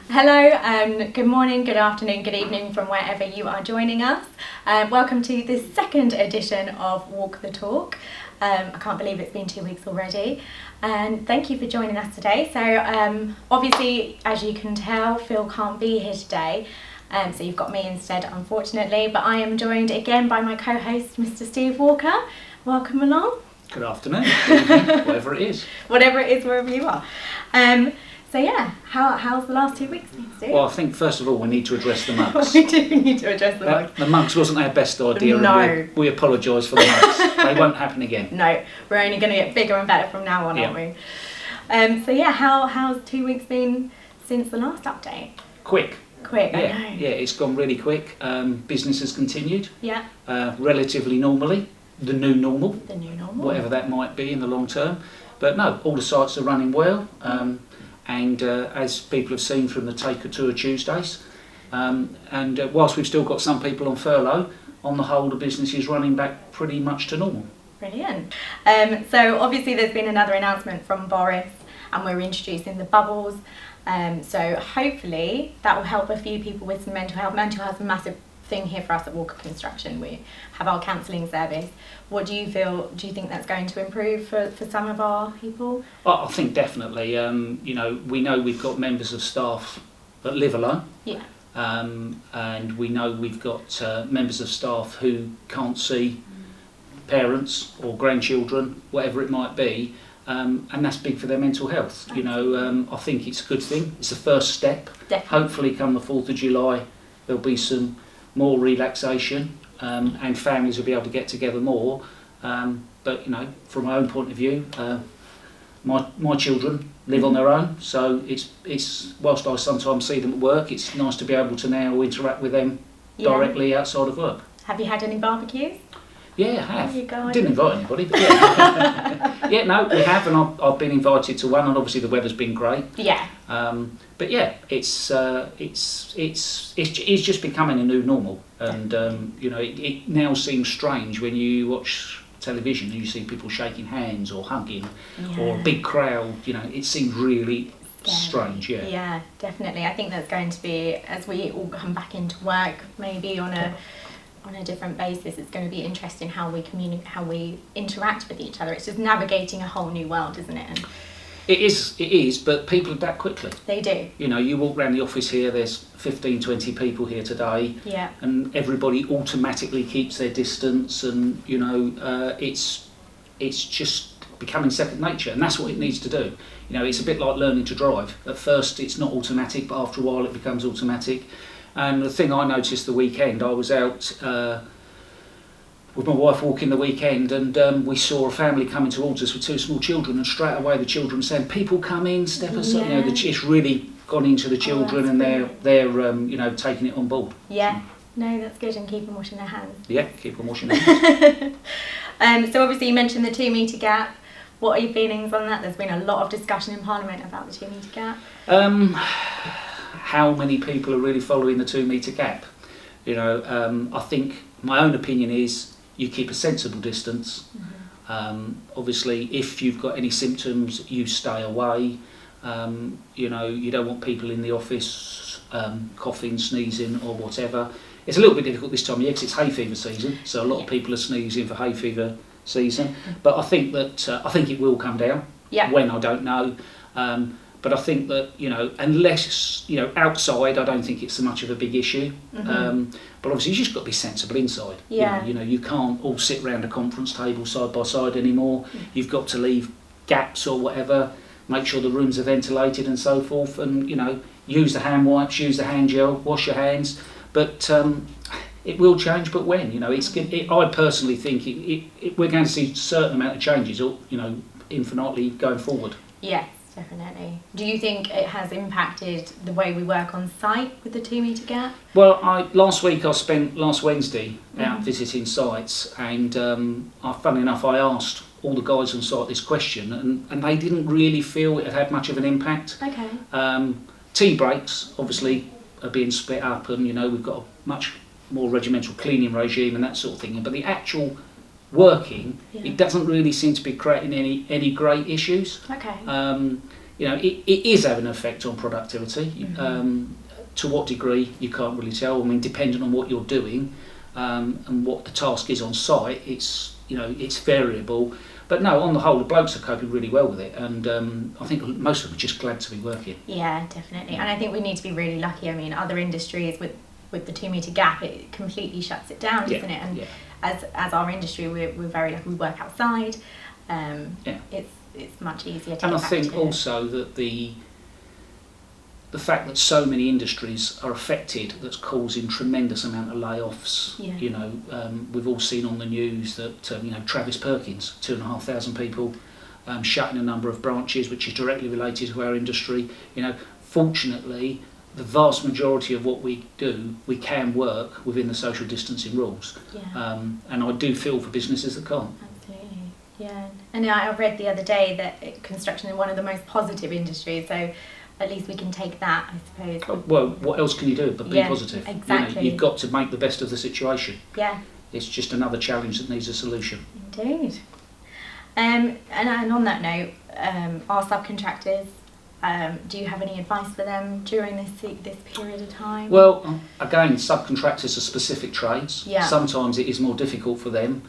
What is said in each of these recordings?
Hello, good morning, good afternoon, good evening from wherever you are joining us. Welcome to the second edition of Walk the Talk. I can't believe it's been 2 weeks already. And thank you for joining us today. So obviously, as you can tell, Phil can't be here today. So you've got me instead, unfortunately. But I am joined again by my co-host, Mr. Steve Walker. Welcome along. Good afternoon, good evening, whatever it is. Whatever it is, wherever you are. So yeah, how's the last 2 weeks been, Steve? Well, I think first of all we need to address the mugs. We do need to address the mugs. The mugs wasn't our best idea, No. and we apologise for the mugs. They won't happen again. No, we're only going to get bigger and better from now on, aren't we? So yeah, how's 2 weeks been since the last update? Quick. Quick, Yeah, I know. yeah, it's gone really quick. Business has continued. Yeah. Relatively normally, the new normal. The new normal. Whatever that might be in the long term. But no, all the sites are running well. And as people have seen from the Take a Tour Tuesdays, and whilst we've still got some people on furlough, on the whole the business is running back pretty much to normal. Brilliant. So obviously there's been another announcement from Boris and we're introducing the bubbles. So hopefully that will help a few people with some mental health. Mental health is a massive thing here for us at Walker Construction. We have our counselling service. What do you feel? Do you think that's going to improve for some of our people? I think definitely. We know we've got members of staff that live alone. Yeah. And we know we've got members of staff who can't see parents or grandchildren, whatever it might be, and that's big for their mental health. I think it's a good thing. It's the first step. Definitely. Hopefully come the 4th of July there'll be some more relaxation, and families will be able to get together more. But from my own point of view, my children live on their own, so it's whilst I sometimes see them at work, it's nice to be able to now interact with them directly outside of work. Have you had any barbecues? Yeah, I have. There you go. Didn't invite anybody, but yeah. Yeah, no, we have, and I've been invited to one, and obviously the weather's been great. Yeah. But yeah, it's just becoming a new normal, and it now seems strange when you watch television and you see people shaking hands or hugging, or a big crowd. It seems really strange. Yeah, definitely. I think that's going to be, as we all come back into work, maybe on a different basis, it's going to be interesting how we communicate, how we interact with each other. It's just navigating a whole new world, isn't it? And it is, but people adapt quickly. They do. You walk around the office here, there's 15, 20 people here today, and everybody automatically keeps their distance, and it's just becoming second nature, and that's what it needs to do. It's a bit like learning to drive. At first it's not automatic, but after a while it becomes automatic. And the thing I noticed the weekend, I was out with my wife walking the weekend, and we saw a family coming towards us with 2 small children, and straight away the children saying, "People come in, step aside." It's really gone into the children, and they're taking it on board. Yeah, no, that's good, and keep them washing their hands. Yeah, keep them washing their hands. So obviously you mentioned the 2 metre gap. What are your feelings on that? There's been a lot of discussion in Parliament about the 2 metre gap. How many people are really following the 2 metre gap? I think my own opinion is you keep a sensible distance. Obviously, if you've got any symptoms, you stay away. You don't want people in the office coughing, sneezing, or whatever. It's a little bit difficult this time of year because it's hay fever season, so a lot of people are sneezing for hay fever season. But I think it will come down. Yeah. When, I don't know. But I think that, unless, outside, I don't think it's so much of a big issue. But obviously you've just got to be sensible inside. Yeah. You can't all sit around a conference table side by side anymore. You've got to leave gaps or whatever, make sure the rooms are ventilated and so forth, and, use the hand wipes, use the hand gel, wash your hands. But it will change, but when? I personally think we're going to see a certain amount of changes, infinitely going forward. Yes. Definitely. Do you think it has impacted the way we work on site with the 2 metre gap? Well, last Wednesday out visiting sites, and funnily enough, I asked all the guys on site this question, and they didn't really feel it had much of an impact. Okay. Tea breaks obviously are being split up, and we've got a much more regimental cleaning regime and that sort of thing. But the actual working, it doesn't really seem to be creating any great issues. Okay. it is having an effect on productivity. To what degree, you can't really tell. I mean, depending on what you're doing and what the task is on site, it's variable. But no, on the whole, the blokes are coping really well with it, and I think most of them are just glad to be working. Yeah, definitely. And I think we need to be really lucky. I mean, other industries with the 2 metre gap, it completely shuts it down, doesn't it? And as our industry, we're very lucky. We work outside. It's much easier to. And I think also that the fact that so many industries are affected, that's causing tremendous amount of layoffs. We've all seen on the news that Travis Perkins, 2,500 people, shutting a number of branches, which is directly related to our industry. Fortunately, the vast majority of what we do, we can work within the social distancing rules. And I do feel for businesses that can't. Absolutely, yeah. And I read the other day that construction is one of the most positive industries, so at least we can take that, I suppose. Well, what else can you do but be positive? Exactly. You've got to make the best of the situation. Yeah. It's just another challenge that needs a solution. Indeed. And on that note, our subcontractors, do you have any advice for them during this period of time? Well, again, subcontractors are specific trades. Yeah. Sometimes it is more difficult for them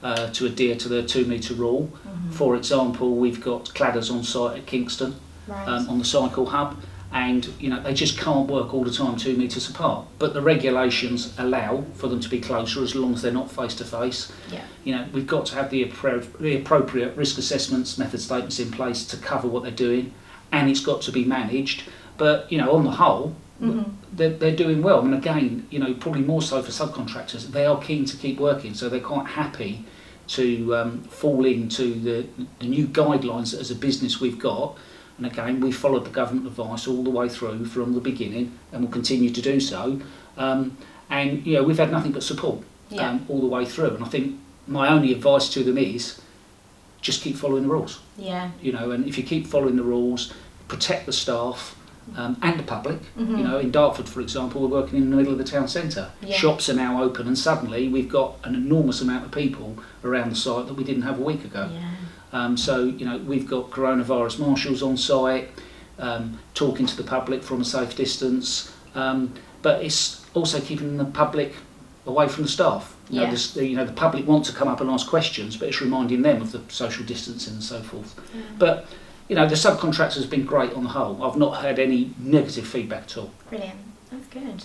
to adhere to the 2 metre rule. For example, we've got cladders on site at Kingston. Right. On the cycle hub, and they just can't work all the time 2 metres apart, but the regulations allow for them to be closer as long as they're not face to face. We've got to have the appropriate risk assessments, method statements in place to cover what they're doing, and it's got to be managed. But on the whole, they're doing well. And again, probably more so for subcontractors, they are keen to keep working, so they're quite happy to fall into the new guidelines that as a business we've got. And again, we followed the government advice all the way through from the beginning, and will continue to do so. And we've had nothing but support all the way through. And I think my only advice to them is just keep following the rules. And if you keep following the rules, protect the staff and the public. In Dartford, for example, we're working in the middle of the town centre. Shops are now open, and suddenly we've got an enormous amount of people around the site that we didn't have a week ago. So we've got coronavirus marshals on site, talking to the public from a safe distance, but it's also keeping the public away from the staff. The public want to come up and ask questions, but it's reminding them of the social distancing and so forth. But the subcontractors have been great on the whole. I've not had any negative feedback at all. Brilliant, that's good.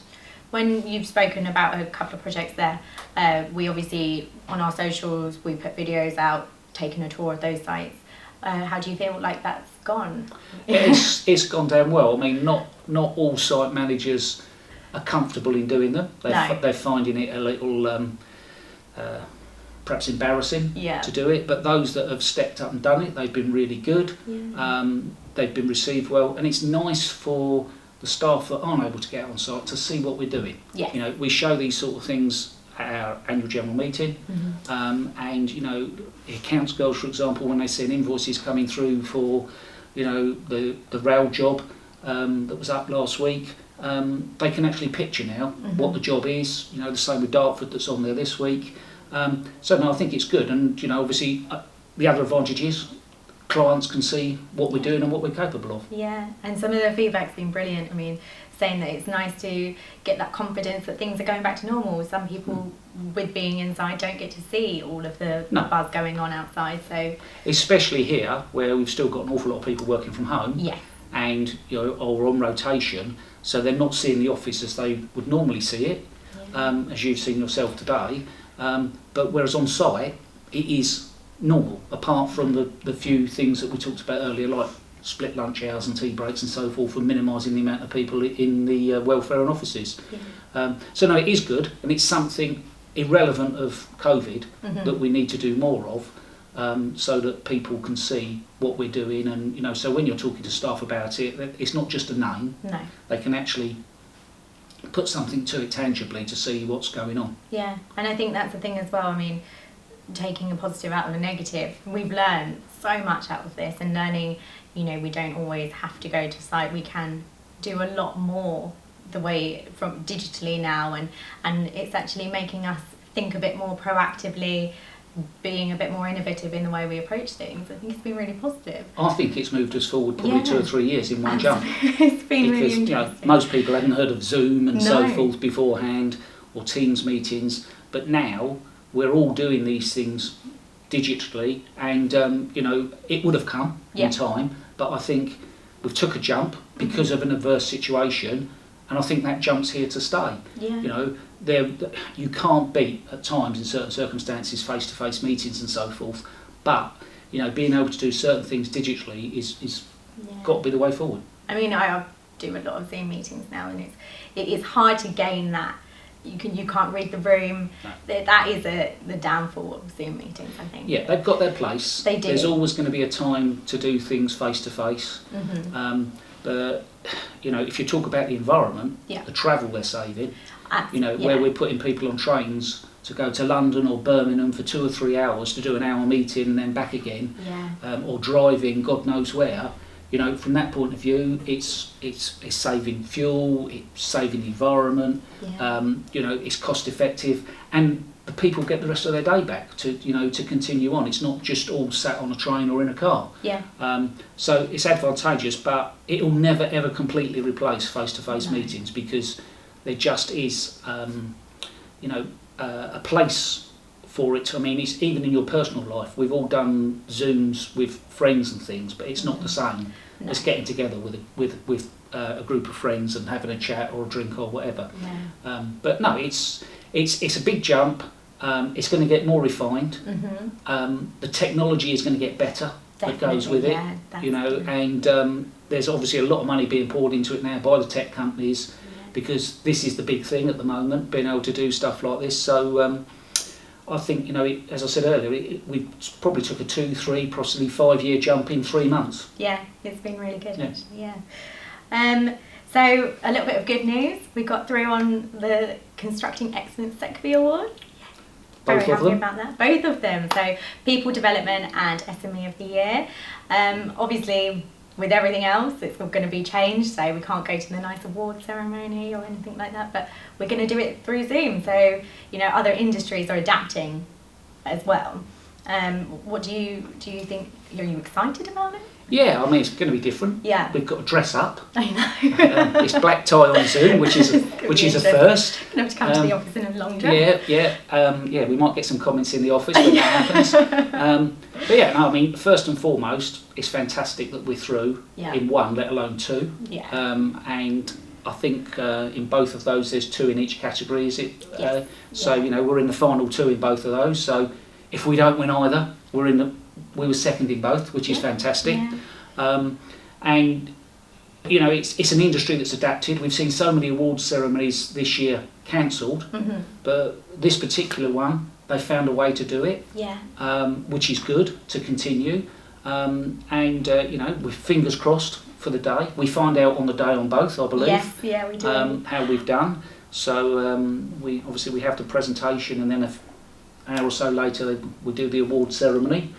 When you've spoken about a couple of projects there, we obviously on our socials we put videos out, taking a tour of those sites. How do you feel like that's gone? It's gone down well. I mean, not all site managers are comfortable in doing them. They're finding it a little perhaps embarrassing to do it, but those that have stepped up and done it, they've been really good. They've been received well, and it's nice for the staff that aren't able to get out on site to see what we're doing. We show these sort of things at our annual general meeting, and the accounts girls, for example, when they see invoices coming through for the rail job that was up last week, they can actually picture now what the job is. The same with Dartford that's on there this week. So no, I think it's good, and obviously the other advantage is clients can see what we're doing and what we're capable of. And some of the feedback's been brilliant. I mean, saying that it's nice to get that confidence that things are going back to normal. Some people with being inside don't get to see all of the buzz going on outside. So especially here where we've still got an awful lot of people working from home and or on rotation, so they're not seeing the office as they would normally see it, as you've seen yourself today, but whereas on site it is normal, apart from the few things that we talked about earlier, like split lunch hours and tea breaks and so forth, and minimising the amount of people in the welfare and offices. So no, it is good, and it's something irrelevant of COVID that we need to do more of, so that people can see what we're doing, and so when you're talking to staff about it, it's not just a name. They can actually put something to it tangibly to see what's going on. And I think that's the thing as well. I mean, taking a positive out of a negative, we've learned so much out of this, and learning we don't always have to go to site. We can do a lot more the way from digitally now, and it's actually making us think a bit more proactively, being a bit more innovative in the way we approach things. I think it's been really positive. I think it's moved us forward probably 2 or 3 years in one jump. It's been really interesting. You know, most people hadn't heard of Zoom and so forth beforehand, or Teams meetings, but now we're all doing these things digitally, and you know, it would have come in time, but I think we've took a jump because of an adverse situation, and I think that jump's here to stay. You know, you can't beat at times in certain circumstances face-to-face meetings and so forth, but you know, being able to do certain things digitally is got to be the way forward. I mean, I do a lot of Zoom meetings now, and it is hard to gain that. You can't read the room. No. That is the downfall of Zoom meetings, I think. Yeah, they've got their place. They do. There's always going to be a time to do things face to face. But you know, if you talk about the environment, the travel they're saving, you know, where we're putting people on trains to go to London or Birmingham for 2 or 3 hours to do an hour meeting and then back again, or driving God knows where. You know, from that point of view, it's saving fuel, it's saving the environment. You know, it's cost effective, and the people get the rest of their day back to continue on. It's not just all sat on a train or in a car. So it's advantageous, but it'll never ever completely replace face-to-face meetings, because there just is a place for it. I mean, it's even in your personal life. We've all done Zooms with friends and things, but it's not the same as getting together with a group of friends and having a chat or a drink or whatever. But no, it's a big jump. It's going to get more refined. The technology is going to get better. That goes with it, you know, and there's obviously a lot of money being poured into it now by the tech companies, because this is the big thing at the moment, being able to do stuff like this. So I think, you know, as I said earlier, we probably took a 2, 3, possibly 5-year jump in 3 months. Yeah, it's been really good, actually, So a little bit of good news. We got through on the Constructing Excellence SECBE Awards. Very happy about that. Both of them. So People Development and SME of the Year. Obviously, with everything else, it's going to be changed, so we can't go to the nice award ceremony or anything like that, but we're going to do it through Zoom. So, you know, other industries are adapting as well. What do you think? Are you excited about it? Yeah, I mean, it's going to be different. Yeah. We've got to dress up. I know. It's black tie on Zoom, which is a first. Going to have to come to the office in a long dress. Yeah, we might get some comments in the office when that happens. But yeah, no, I mean, first and foremost, it's fantastic that we're through in one, let alone 2. And I think in both of those, there's 2 in each category, is it? So, you know, we're in the final 2 in both of those. So if we don't win either, we were second in both, which is fantastic. And you know, it's an industry that's adapted. We've seen so many awards ceremonies this year cancelled, but this particular one, they found a way to do it, which is good to continue. And you know, with fingers crossed for the day. We find out on the day on both, I believe. Yes, yeah, we do. How we've done. So we have the presentation, and then an hour or so later we do the award ceremony.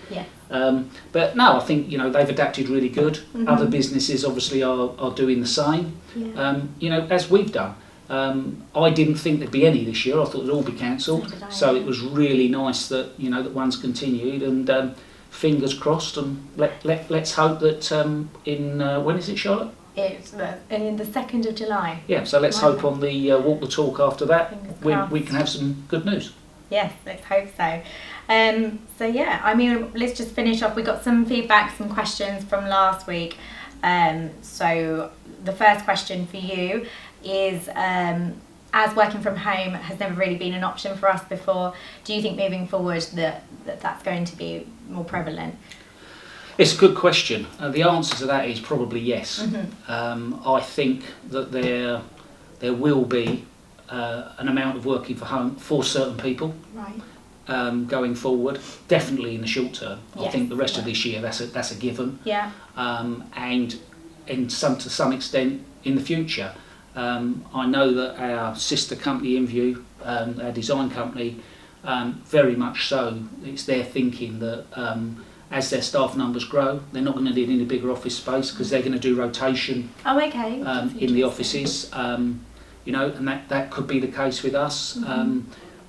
But no, I think, you know, they've adapted really good. Other businesses obviously are doing the same. You know, as we've done. I didn't think there'd be any this year. I thought they'd all be cancelled. So it was really nice that, you know, that one's continued, and fingers crossed, and let's hope that in when is it, Charlotte? It's in the 2nd of July. Yeah, so let's hope on the Walk the Talk after that we can have some good news. Yes, let's hope so. So yeah, I mean, let's just finish off. We got some feedback, some questions from last week. So the first question for you is, as working from home has never really been an option for us before, do you think moving forward that's going to be more prevalent? It's a good question. The answer to that is probably yes. I think that there will be an amount of working from home for certain people. Going forward, definitely in the short term. I think the rest of this year that's a given. And to some extent in the future. I know that our sister company InView, our design company, very much so, it's their thinking that as their staff numbers grow, they're not going to need any bigger office space, because they're going to do rotation in the offices. You know, and that could be the case with us.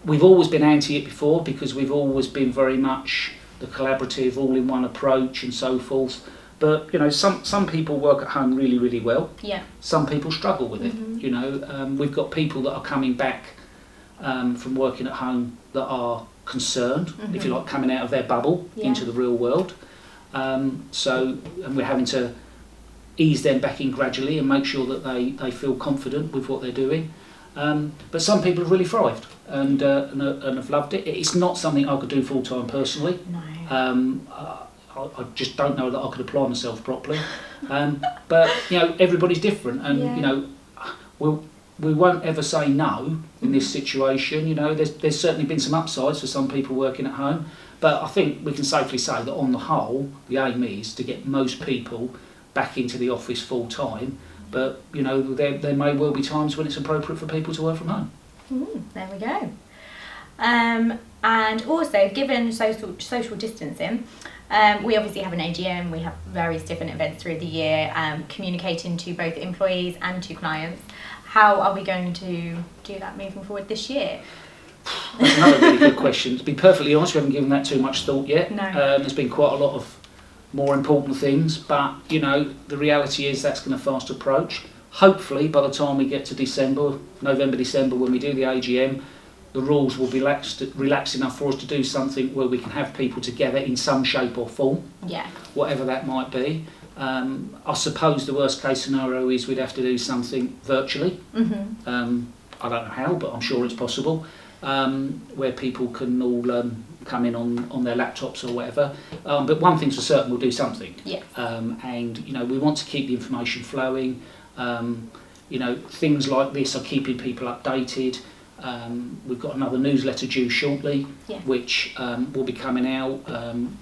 we've always been anti it before because we've always been very much the collaborative, all-in-one approach and so forth. But you know, some people work at home really, really well. Yeah. Some people struggle with it. You know, we've got people that are coming back from working at home that are concerned, if you like, coming out of their bubble into the real world. And we're having to ease them back in gradually and make sure that they feel confident with what they're doing. But some people have really thrived and have loved it. It's not something I could do full time personally. No. I just don't know that I could apply myself properly. But you know, everybody's different, and you know, we won't ever say no in this situation. You know, there's certainly been some upsides for some people working at home, but I think we can safely say that on the whole, the aim is to get most people back into the office full time. But you know, there may well be times when it's appropriate for people to work from home. There we go. And also, given social distancing, we obviously have an AGM, we have various different events through the year, communicating to both employees and to clients. How are we going to do that moving forward this year? That's another really good question. To be perfectly honest, we haven't given that too much thought yet. No. There's been quite a lot of more important things, but you know, the reality is that's going to fast approach. Hopefully, by the time we get to November, December, when we do the AGM, the rules will be relaxed enough for us to do something where we can have people together in some shape or form, whatever that might be. I suppose the worst case scenario is we'd have to do something virtually. I don't know how, but I'm sure it's possible, where people can all come in on their laptops or whatever. But one thing's for certain, we'll do something. And you know, we want to keep the information flowing. You know, things like this are keeping people updated. We've got another newsletter due shortly, which will be coming out.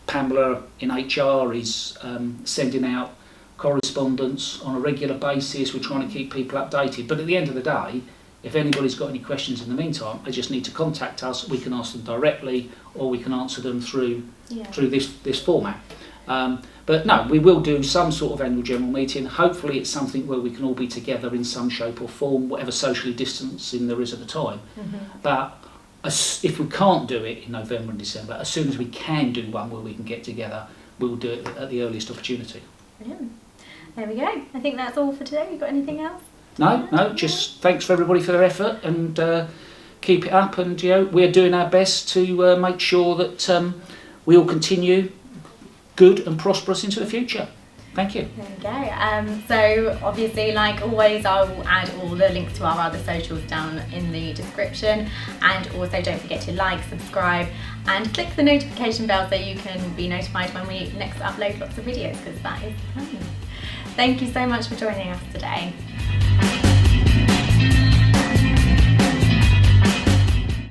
Pamela in HR is sending out correspondence on a regular basis. We're trying to keep people updated. But at the end of the day, if anybody's got any questions in the meantime, they just need to contact us. We can ask them directly, or we can answer them through this format. But no, we will do some sort of annual general meeting. Hopefully it's something where we can all be together in some shape or form, whatever socially distancing there is at the time. But if we can't do it in November and December, as soon as we can do one where we can get together, we'll do it at the earliest opportunity. Brilliant. There we go. I think that's all for today. You got anything else? No, just thanks for everybody for their effort, and keep it up. And you know, we're doing our best to make sure that we all continue good and prosperous into the future. Thank you. There we go. So obviously, like always, I will add all the links to our other socials down in the description, and also don't forget to like, subscribe and click the notification bell so you can be notified when we next upload lots of videos, because that is the plan. Thank you so much for joining us today.